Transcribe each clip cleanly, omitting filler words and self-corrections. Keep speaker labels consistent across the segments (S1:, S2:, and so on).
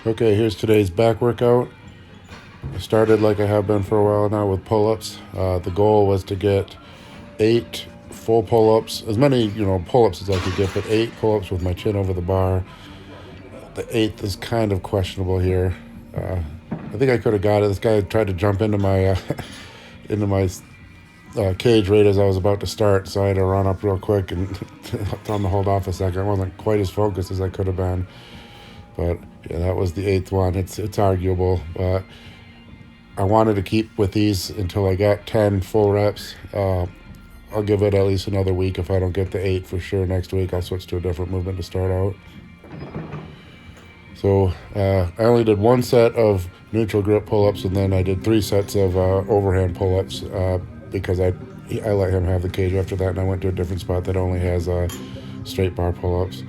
S1: Okay, here's today's back workout. I started like I have been for a while now with pull-ups. The goal was to get 8 full pull-ups, as many pull-ups as I could get, but 8 pull-ups with my chin over the bar. The 8th is kind of questionable here. I think I could have got it. This guy tried to jump into my cage right as I was about to start, so I had to run up real quick and tell him to hold off a second. I wasn't quite as focused as I could have been. But yeah, that was the 8th one. It's arguable, but I wanted to keep with these until I got 10 full reps. I'll give it at least another week. If I don't get the 8 for sure next week, I'll switch to a different movement to start out. So I only did 1 set of neutral grip pull-ups, and then I did 3 sets of overhand pull-ups because I let him have the cage after that, and I went to a different spot that only has straight bar pull-ups.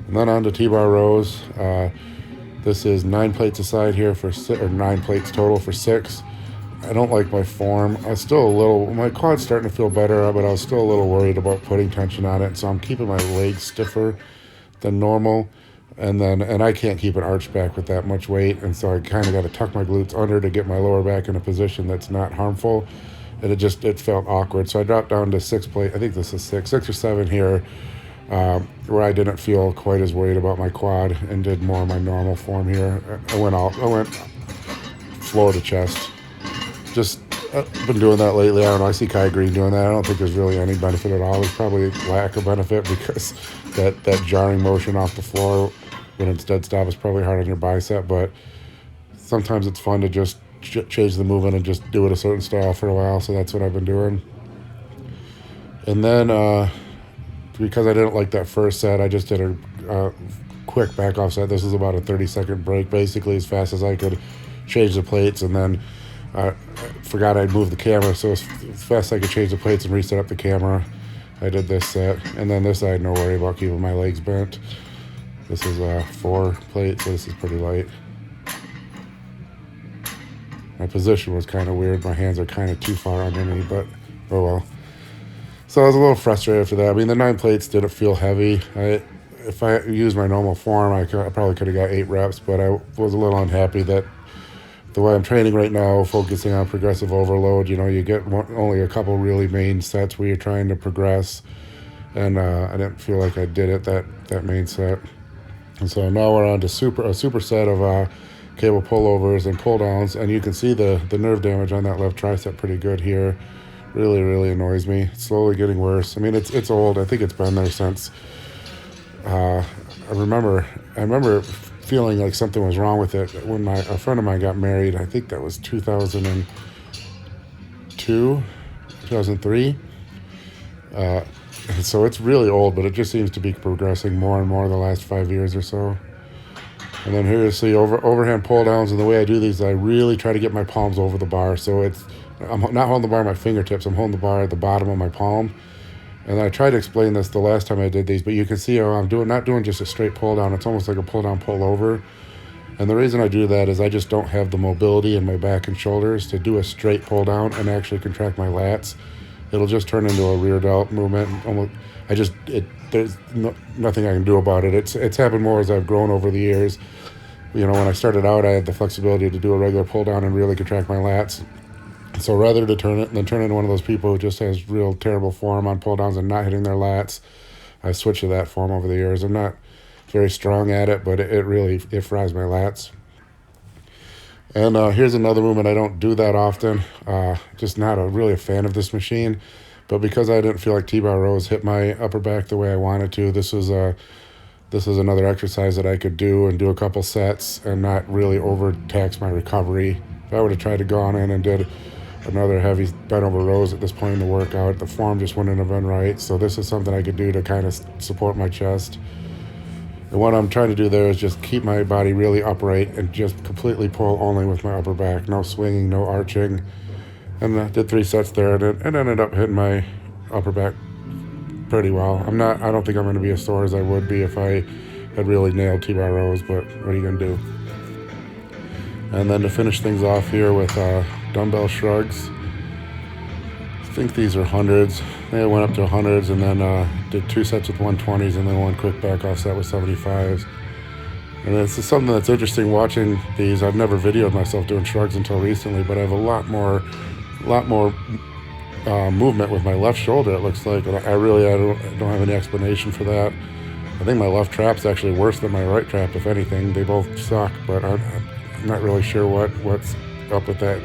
S1: And then on to T-bar rows. This is 9 plates aside here or 9 plates total for 6. I don't like my form. My quad's starting to feel better, but I was still a little worried about putting tension on it. So I'm keeping my legs stiffer than normal. And I can't keep an arch back with that much weight. And so I kind of got to tuck my glutes under to get my lower back in a position that's not harmful. And it felt awkward. So I dropped down to 6 plate. I think this is 6 or 7 here. Where I didn't feel quite as worried about my quad and did more of my normal form here. I went floor to chest. Just been doing that lately. I don't know. I see Kai Green doing that. I don't think there's really any benefit at all. There's probably lack of benefit because that jarring motion off the floor when it's dead stop is probably hard on your bicep. But sometimes it's fun to just change the movement and just do it a certain style for a while. So that's what I've been doing. And then because I didn't like that first set, I just did a quick back off set. This is about a 30-second break, basically as fast as I could change the plates, and then I forgot I'd moved the camera, so as fast as I could change the plates and reset up the camera, I did this set. And then this I had no worry about keeping my legs bent. This is 4 plates, so this is pretty light. My position was kind of weird. My hands are kind of too far under me, but oh well. So I was a little frustrated after that. I mean, the 9 plates didn't feel heavy. If I used my normal form, I probably could have got 8 reps, but I was a little unhappy that the way I'm training right now, focusing on progressive overload, you get only a couple really main sets where you're trying to progress, and I didn't feel like I did it that main set. And so now we're on to a super set of cable pullovers and pull downs, and you can see the nerve damage on that left tricep pretty good here. Really, really annoys me. It's slowly getting worse. I mean, it's old. I think it's been there since. I remember feeling like something was wrong with it when a friend of mine got married. I think that was 2002, 2003. So it's really old, but it just seems to be progressing more and more the last 5 years or so. And then here you see overhand pull downs, and the way I do these, I really try to get my palms over the bar. So I'm not holding the bar at my fingertips. I'm holding the bar at the bottom of my palm. And I tried to explain this the last time I did these, but you can see how I'm not doing just a straight pull down. It's almost like a pull down, pull over. And the reason I do that is I just don't have the mobility in my back and shoulders to do a straight pull down and actually contract my lats. It'll just turn into a rear delt movement. There's nothing I can do about it. It's happened more as I've grown over the years. When I started out, I had the flexibility to do a regular pull down and really contract my lats. So rather than turn into one of those people who just has real terrible form on pull downs and not hitting their lats, I switched to that form over the years. I'm not very strong at it, but it fries my lats. And here's another movement I don't do that often. Just not really a fan of this machine. But because I didn't feel like T-bar rows hit my upper back the way I wanted to, this is another exercise that I could do and do a couple sets and not really overtax my recovery. If I would have tried to go on in and did another heavy bent over rows at this point in the workout, the form just wouldn't have been right. So this is something I could do to kind of support my chest. And what I'm trying to do there is just keep my body really upright and just completely pull only with my upper back. No swinging, no arching. And I did 3 sets there, and it ended up hitting my upper back pretty well. I don't think I'm going to be as sore as I would be if I had really nailed T-bar rows, but what are you going to do? And then to finish things off here with dumbbell shrugs. I think these are hundreds. They went up to hundreds, and then did 2 sets with 120s, and then 1 quick back off set with 75s. And this is something that's interesting watching these. I've never videoed myself doing shrugs until recently, but I have a lot more movement with my left shoulder, it looks like. And I don't have any explanation for that. I think my left trap's actually worse than my right trap, if anything. They both suck, but I'm not really sure what's up with that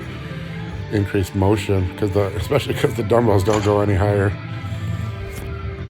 S1: increased motion, especially because the dumbbells don't go any higher.